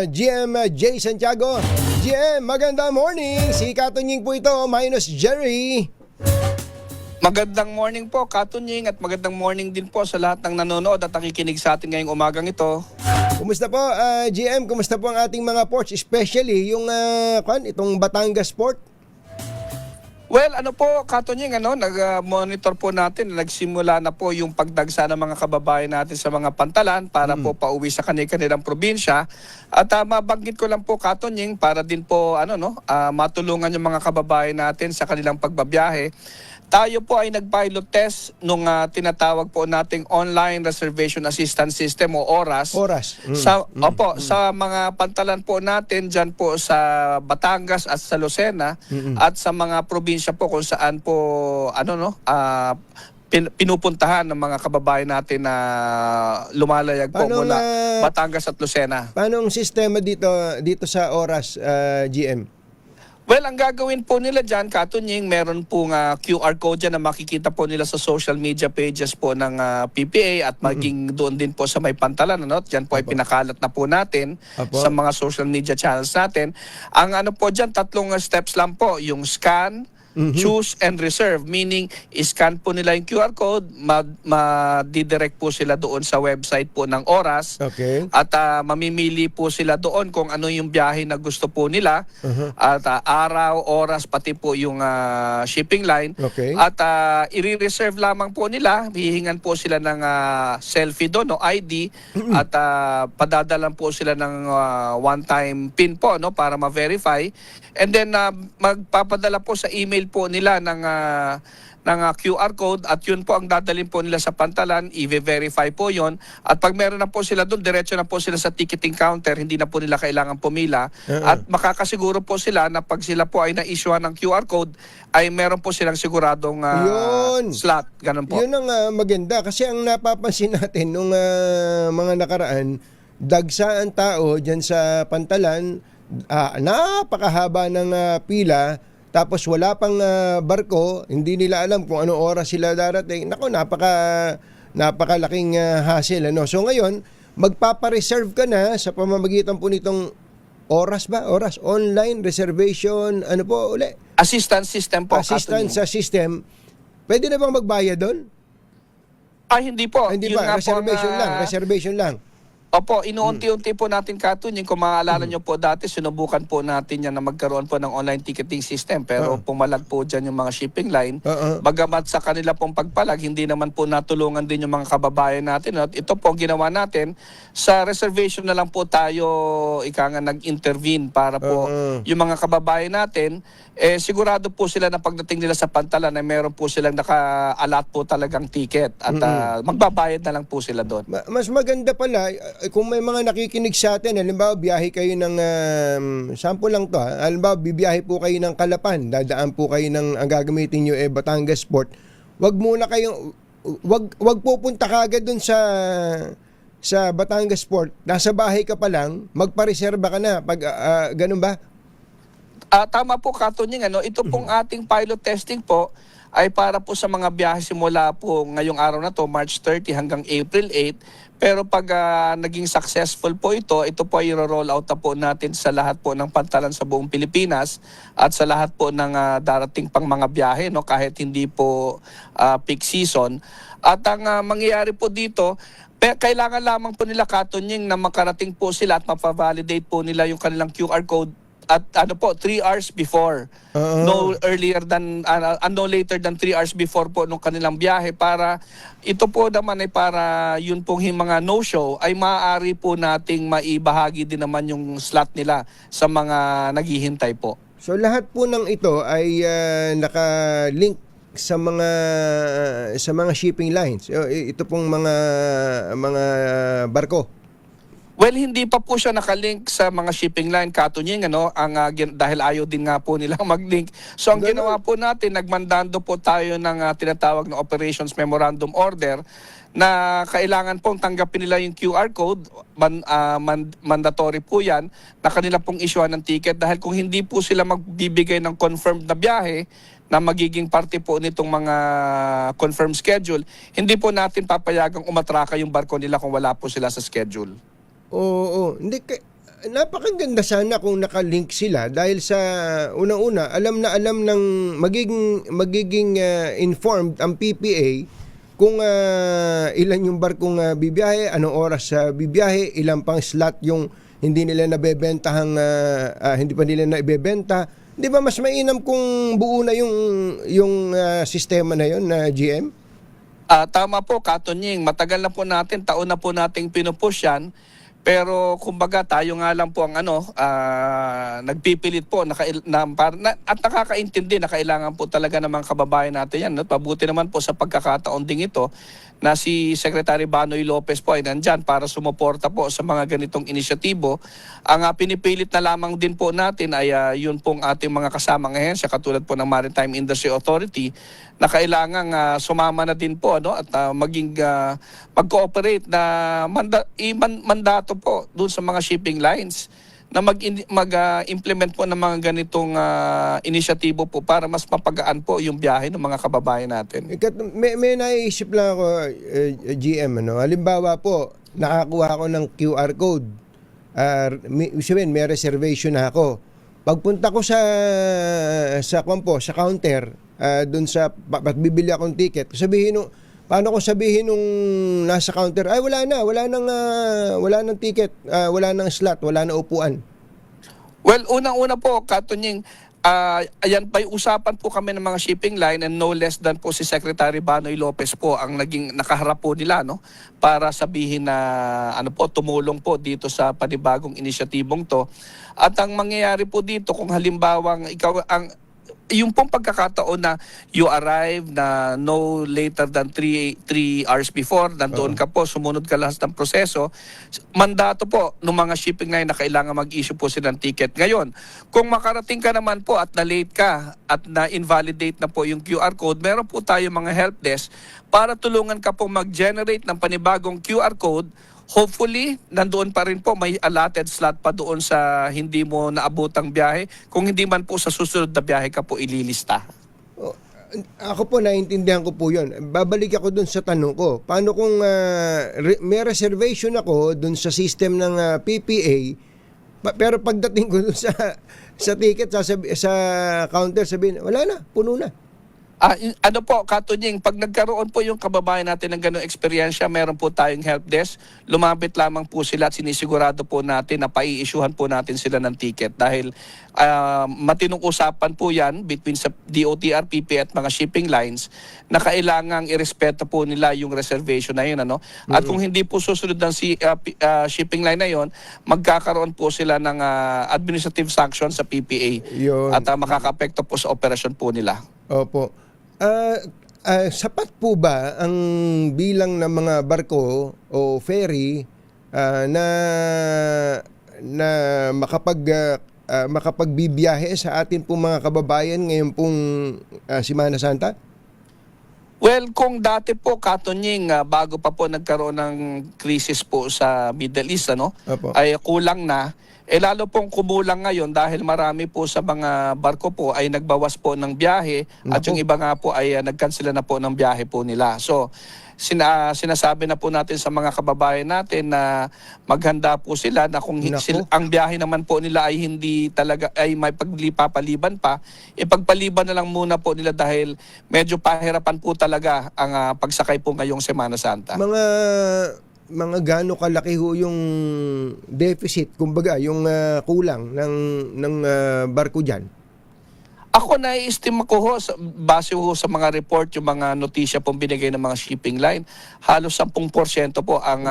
GM J. Santiago. GM, magandang morning. Si Katunying po ito, minus Jerry. Magandang morning po, Katunying, at magandang morning din po sa lahat ng nanonood at nakikinig sa atin ngayong umagang ito. Kumusta po, GM? Kumusta po ang ating mga ports, especially yung itong Batangas Port? Well, ano po, Katunying, nag-monitor po natin, nagsimula na po yung pagdagsa ng mga kababayan natin sa mga pantalan para po pauwi sa kanilang probinsya. At mabanggit ko lang po, Katunying, para din po matulungan yung mga kababayan natin sa kanilang pagbabiyahe. Tayo po ay nag-pilot test nung tinatawag po nating Online Reservation Assistance System o ORAS. Sa mga pantalan po natin dyan po sa Batangas at sa Lucena at sa mga probinsya po kung saan po pinupuntahan ng mga kababayan natin na lumalayag po mula Batangas at Lucena. Paano ang sistema dito sa ORAS, GM? Well, ang gagawin po nila dyan, Katunying, meron pong QR code dyan na makikita po nila sa social media pages po ng PPA at maging doon din po sa may pantalan. Dyan po ay pinakalat na po natin sa mga social media channels natin. Ang po dyan, 3 steps lang po, yung scan, choose and reserve, meaning iscan po nila yung QR code, madidirect po sila doon sa website po ng ORAS at mamimili po sila doon kung ano yung biyahe na gusto po nila at araw, oras, pati po yung shipping line at i-reserve lamang po nila, hihingan po sila ng selfie doon, ID at padadalan po sila ng one-time PIN po para ma-verify and then magpapadala po sa email po nila ng QR code at yun po ang dadalhin po nila sa pantalan, i-verify po yon at pag meron na po sila doon, diretso na po sila sa ticketing counter, hindi na po nila kailangan pumila at makakasiguro po sila na pag sila po ay na-issue ng QR code ay meron po silang siguradong slot, ganun po. Yun ang maganda kasi ang napapansin natin nung mga nakaraan, dagsa ang tao dyan sa pantalan, napakahaba ng pila. Tapos wala pang barko, hindi nila alam kung anong oras sila darating. Nako, napakalaking hassle. So ngayon, magpapareserve ka na sa pamamagitan po nitong ORAS online reservation, Assistance system po. Assistance sa system. Pwede na bang magbayad doon? Hindi po. Hindi ba? Reservation lang. Opo, inuunti-unti po natin, Katunying. Kung maaalala nyo po dati, sinubukan po natin yan na magkaroon po ng online ticketing system. Pero pumalag po dyan yung mga shipping line. Bagamat sa kanila pong pagpalag, hindi naman po natulungan din yung mga kababayan natin. At ito po ang ginawa natin. Sa reservation na lang po tayo nag-intervene para po yung mga kababayan natin, sigurado po sila na pagdating nila sa pantalan na meron po silang naka-allot po talagang ticket. At magbabayad na lang po sila doon. Mas maganda pala, kung may mga nakikinig sa atin, halimbawa biyahe kayo ng sample lang to, halimbawa bibiyahe po kayo ng Calapan, dadaan po kayo ang gagamitin nyo Batangas Port, wag pupunta kagad dun sa Batangas Port, nasa bahay ka pa lang, magpareserba ka na pag ganun ba? Tama po, Katunying. Ito pong ating pilot testing po ay para po sa mga biyahe simula po ngayong araw na to, March 30 hanggang April 8. Pero pag naging successful po ito po ay i-roll out na po natin sa lahat po ng pantalan sa buong Pilipinas at sa lahat po ng darating pang mga biyahe, kahit hindi po peak season. At ang mangyayari po dito, kailangan lamang po nila, Katunying, na makarating po sila at mapavalidate po nila yung kanilang QR code at 3 hours before. No later than 3 hours before po nung kanilang biyahe para ito po naman ay para yun pong mga no-show ay maaari po nating maibahagi din naman yung slot nila sa mga naghihintay po. So lahat po ng ito ay naka-link sa mga shipping lines. Ito pong mga barko. Well, hindi pa po siya nakalink sa mga shipping line, Katunying, dahil ayaw din nga po nilang mag-link. So ang ginawa po natin, nagmandando po tayo ng tinatawag na Operations Memorandum Order na kailangan pong tanggapin nila yung QR code, mandatory po yan, na kanila pong issuean ng ticket dahil kung hindi po sila magbibigay ng confirmed na biyahe, na magiging parte po nitong mga confirmed schedule, hindi po natin papayagang umatraka yung barko nila kung wala po sila sa schedule. Oo. Hindi, napakaganda sana kung nakalink sila dahil sa unang-una, alam na alam ng magiging informed ang PPA kung ilan yung barkong bibiyahe, anong oras bibiyahe, ilang pang slot yung hindi nila nabebentahang hindi pa nila naibebenta. 'Di ba mas mainam kung buo na yung sistema na yon na GM? Tama po, Katonying. Matagal na po natin, taon na po nating pinupush yan. Pero kumbaga tayo nga lang po ang nagpipilit po at nakakaintindi na kailangan po talaga ng mga kababayan natin yan. No? Pabuti naman po sa pagkakataon ding ito na si Secretary Banoy Lopez po ay nandyan para sumuporta po sa mga ganitong inisyatibo. Ang pinipilit na lamang din po natin ay yun pong ating mga kasamang ahensya katulad po ng Maritime Industry Authority na kailangang sumama na din po at maging mag-cooperate na mandato po doon sa mga shipping lines na mag-implement po ng mga ganitong inisyatibo po para mas mapagaan po yung biyahe ng mga kababayan natin. May naisip lang ako, GM. Halimbawa po, nakakuha ako ng QR code. May reservation na ako. Pagpunta ko sa counter, doon sa bibili akong ticket, paano ko sabihin nung nasa counter, ay wala nang ticket, wala nang slot, wala nang upuan? Well, unang-una po, Katonying, ayan pa yung usapan po kami ng mga shipping line and no less than po si Secretary Banoy Lopez po ang naging nakaharap po nila para sabihin na tumulong po dito sa panibagong inisyatibong to. At ang mangyayari po dito kung halimbawang yung pong pagkakataon na you arrive na no later than 3 hours before, nandoon ka po, sumunod ka lahat ng proseso, mandato po ng mga shipping line na kailangan mag-issue po sila ng ticket. Ngayon, kung makarating ka naman po at na-late ka at na-invalidate na po yung QR code, meron po tayo mga help desk para tulungan ka po mag-generate ng panibagong QR code. Hopefully, nandoon pa rin po, may allotted slot pa doon sa hindi mo naabutang biyahe. Kung hindi man po sa susunod na biyahe ka po ililista. Ako po, naiintindihan ko po yun. Babalik ako doon sa tanong ko. Paano kung may reservation ako doon sa system ng PPA, pero pagdating ko doon sa ticket, sa counter, sabihin, wala na, puno na. Ano po, Katonying, pag nagkaroon po yung kababayan natin ng gano'ng eksperyensya, meron po tayong help desk. Lumapit lamang po sila at sinisigurado po natin na pai-issuehan po natin sila ng ticket. Dahil matinong usapan po yan between sa DOTR, PPA at mga shipping lines na kailangang irespeto po nila yung reservation na yun. At kung hindi po susunod ng shipping line na yun, magkakaroon po sila ng administrative sanction sa PPA. Yun. At makaka-apekto po sa operasyon po nila. Opo. Sapat po ba ang bilang ng mga barko o ferry na makapagbibiyahe sa atin pong mga kababayan ngayon pong Semana Santa? Well, kung dati po, Katonying, bago pa po nagkaroon ng krisis po sa Middle East, Opo. ay kulang na. Lalo pong kumulang ngayon dahil marami po sa mga barko po ay nagbawas po ng biyahe at yung iba nga po ay nagkansela na po ng biyahe po nila. So, sinasabi na po natin sa mga kababayan natin na maghanda po sila na kung ang biyahe naman po nila ay hindi talaga ay may pagpapaliban pa, ipagpaliban na lang muna po nila dahil medyo pahirapan po talaga ang pagsakay po ngayong Semana Santa. Mga gaano kalaki ho yung deficit, kumbaga, yung kulang ng barko dyan? Ako nai-estima ko base sa mga report, yung mga notisya pong binigay ng mga shipping line, halos 10% po ang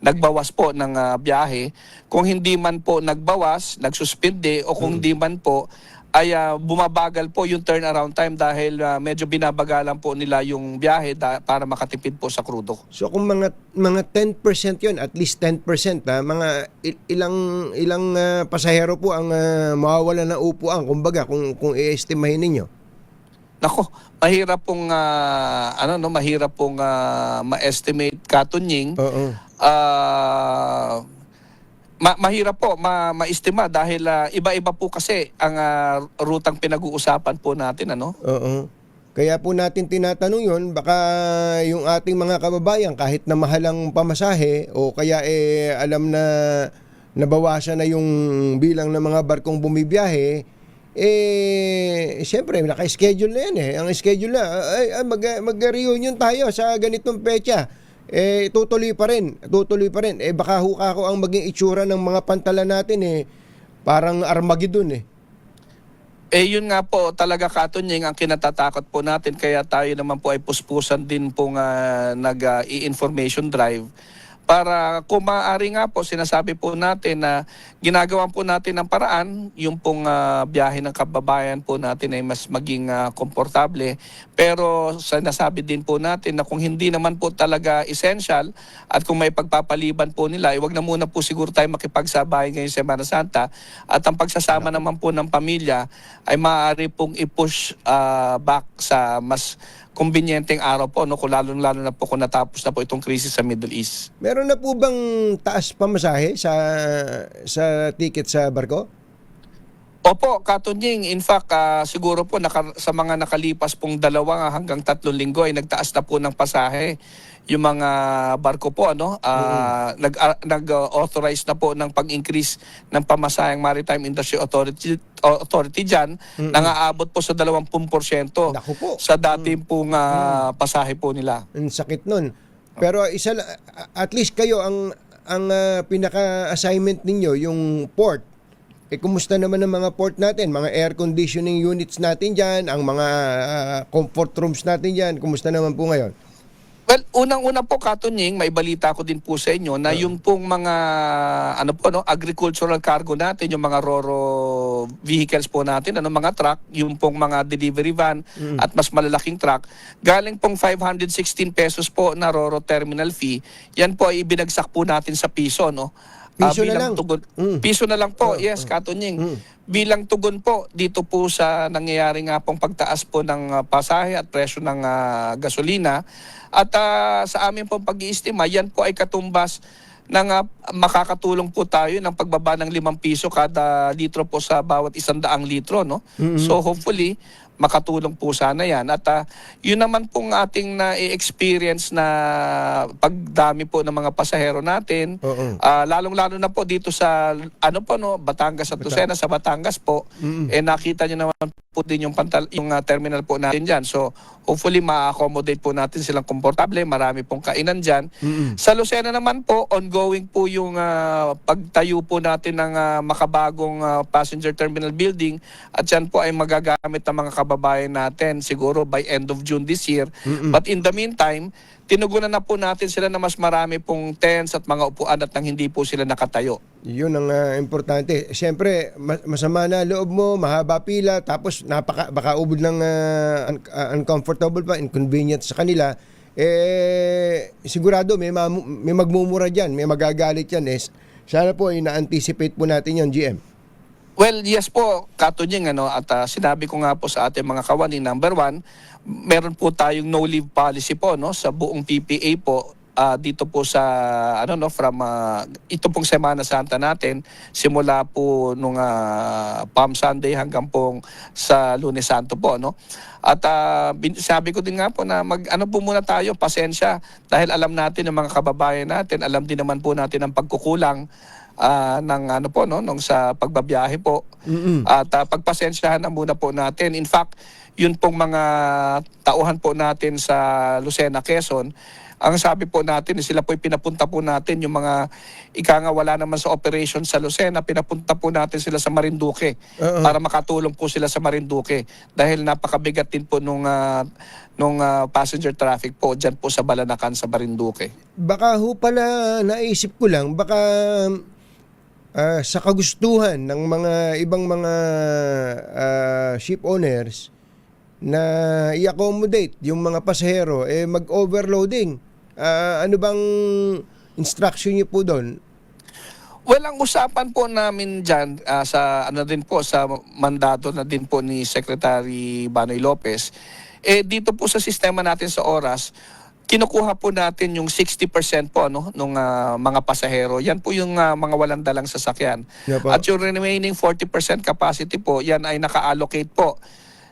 nagbawas po ng biyahe. Kung hindi man po nagbawas, nagsuspinde, o kung hindi man po, ay bumabagal po yung turnaround time dahil medyo binabagalan po nila yung biyahe para makatipid po sa krudo. So kung mga 10% yun, at least 10%, mga ilang pasahero po ang mawawala na upuan, kumbaga, kung i-estimahin ninyo? Nako, mahirap pong mahirap pong ma-estimate, Katonying. Oo. Mahirap po ma-estima dahil iba-iba po kasi ang rutang pinag-uusapan po natin, Oo. Kaya po natin tinatanong yun, baka yung ating mga kababayan kahit na mahalang pamasahe o kaya alam na nabawasan na yung bilang ng mga barkong bumibiyahe, siyempre, naka-schedule na yan eh. Ang schedule na, mag-reunion tayo sa ganitong petsa. Tutuloy pa rin. Baka ako ang maging itsura ng mga pantalan natin parang Armageddon eh. Yun nga po talaga, Katunying, ang kinatatakot po natin, kaya tayo naman po ay puspusan din pong nag-i-information drive para kung maaari nga po, sinasabi po natin na ginagawan po natin ng paraan, yung pong biyahe ng kababayan po natin ay mas maging komportable. Pero sinasabi din po natin na kung hindi naman po talaga essential at kung may pagpapaliban po nila, wag na muna po siguro tayo makipagsabayan ngayong Semana Santa, at ang pagsasama naman po ng pamilya ay maaari pong i-push back sa mas kumbinyenteng araw po, no, kung lalo na po kung natapos na po itong krisis sa Middle East. Meron na po bang taas pamasahe sa ticket sa barko? Opo, Katunying. In fact, siguro po sa mga nakalipas pong 2 hanggang 3 linggo ay nagtaas na po ng pasahe yung mga barko po, nag-authorize na po ng pag-increase ng pamasaheng Maritime Industry Authority dyan, nangaabot po sa 20% Naku po. sa dating pong pasahe po nila. Ang sakit nun. Pero at least kayo ang pinaka-assignment ninyo yung port. Kumusta naman ang mga port natin, mga air conditioning units natin dyan, ang mga comfort rooms natin dyan, kumusta naman po ngayon? Well, unang-una po, Katunying, may balita ko din po sa inyo na yung pong mga agricultural cargo natin, yung mga Ro-Ro vehicles po natin, mga truck, yung pong mga delivery van at mas malalaking truck, galing pong 516 pesos po na Ro-Ro terminal fee, yan po ay ibinagsak po natin sa piso, no? Piso na lang. Piso na lang po, yes, Katunying. Bilang tugon po dito po sa nangyayari nga pong pagtaas po ng pasahe at presyo ng gasolina. At sa amin pong pag-iistima, yan po ay katumbas ng makakatulong po tayo ng pagbaba ng 5 piso kada litro po sa bawat 100 litro, no? So hopefully makatulong po sana yan. At yun naman pong ating na-experience na pagdami po ng mga pasahero natin, lalong-lalo na po dito sa Batangas at Lucena, sa Batangas po, nakita nyo naman po din yung terminal po natin dyan. So hopefully ma-accommodate po natin silang komportable, marami pong kainan dyan. Sa Lucena naman po, ongoing po yung pagtayo po natin ng makabagong passenger terminal building, at yan po ay magagamit ng mga kababayan natin siguro by end of June this year. But in the meantime, tinugunan na po natin sila na mas marami pong tents at mga upuan at nang hindi po sila nakatayo. Yun ang importante. Siyempre, masama na loob mo, mahaba pila, tapos baka ubod ng uncomfortable pa, inconvenient sa kanila. Sigurado may magmumura dyan, may magagalit yan. Sana po na-anticipate po natin yon, GM. Well, yes po, Katunying, at sinabi ko nga po sa ating mga kawani, number 1, meron po tayong no-leave policy po, no, sa buong PPA po, dito po sa ito pong Semana Santa natin, simula po nung Palm Sunday hanggang pong sa Lunes Santo po, no. At sabi ko din nga po na po muna tayo, pasensya, dahil alam natin ng mga kababayan natin, alam din naman po natin ang pagkukulang ng nung sa pagbabiyahe po. At pagpasensyahan na muna po natin. In fact, yun pong mga tauhan po natin sa Lucena, Quezon, ang sabi po natin, sila po pinapunta po natin yung mga wala naman sa operation sa Lucena, pinapunta po natin sila sa Marinduque para makatulong po sila sa Marinduque dahil napakabigat din po nung passenger traffic po dyan po sa Balanacan sa Marinduque. Baka ho pala, naisip ko lang, baka sa kagustuhan ng mga ibang mga ship owners na i-accommodate yung mga pasahero, mag-overloading. Ano bang instruction niyo po doon? Well, ang usapan po namin dyan sa sa mandato na din po ni Secretary Banoy Lopez, dito po sa sistema natin sa oras, kinukuha po natin yung 60% po nung mga pasahero. Yan po yung mga walang dalang sasakyan. Yeah, at yung remaining 40% capacity po, yan ay naka-allocate po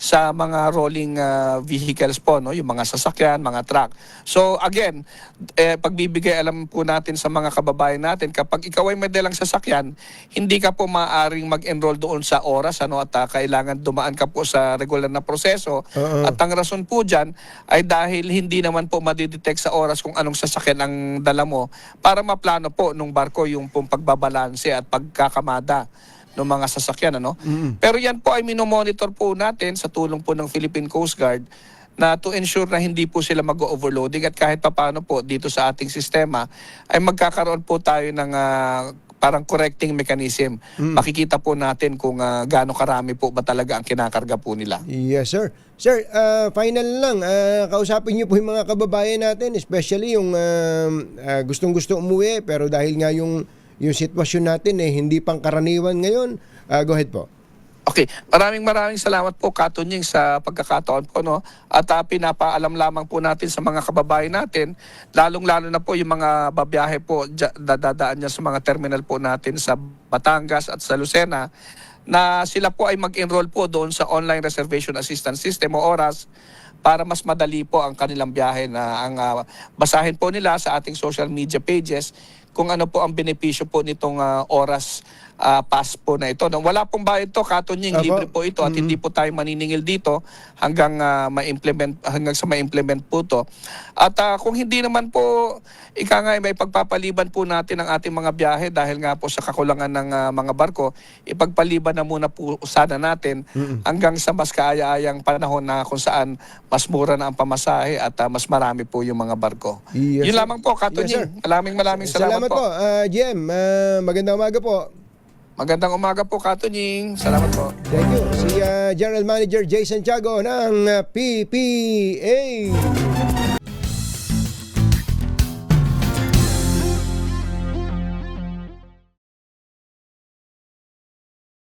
sa mga rolling vehicles po, no, yung mga sasakyan, mga truck. So again, pagbibigay alam po natin sa mga kababayan natin, kapag ikaw ay may dalang sasakyan, hindi ka po maaaring mag-enroll doon sa oras, ano, at kailangan dumaan ka po sa regular na proseso. At ang rason po dyan ay dahil hindi naman po madidetect sa oras kung anong sasakyan ang dala mo para maplano po nung barko yung pong pagbabalanse at pagkakamada ng mga sasakyan, ano. Pero yan po ay minomonitor po natin sa tulong po ng Philippine Coast Guard na to ensure na hindi po sila mag-overloading at kahit papaano po dito sa ating sistema ay magkakaroon po tayo ng parang correcting mechanism. Makikita po natin kung gaano karami po ba talaga ang kinakarga po nila. Yes, sir. Sir, final lang, kausapin niyo po yung mga kababayan natin, especially yung gustong-gusto umuwi, pero dahil nga yung sitwasyon natin hindi pangkaraniwan ngayon. Go ahead po. Okay, maraming salamat po Katunying sa pagkakataon po, no. At pinapaalam lamang po natin sa mga kababayan natin, lalong-lalo na po yung mga babiyahe po dadaan niya sa mga terminal po natin sa Batangas at sa Lucena, na sila po ay mag-enroll po doon sa Online Reservation Assistance System o ORAS para mas madali po ang kanilang biyahe, na basahin po nila sa ating social media pages kung ano po ang benepisyo po nitong oras pass po na ito. Wala pong bayad to, Katunying, libre po ito at hindi po tayo maniningil dito hanggang sa ma-implement po to. At kung hindi naman po, may pagpapaliban po natin ang ating mga biyahe dahil nga po sa kakulangan ng mga barko, ipagpaliban na muna po sana natin hanggang sa mas kaaya-ayang panahon na kung saan mas mura na ang pamasahe at mas marami po yung mga barko. Yes, Yun sir. lamang po, Katunying. Yes, maraming salamat po. Jem. Magandang umaga po. Magandang umaga po, Katunying. Salamat po. Thank you. Si General Manager Jay Santiago ng PPA.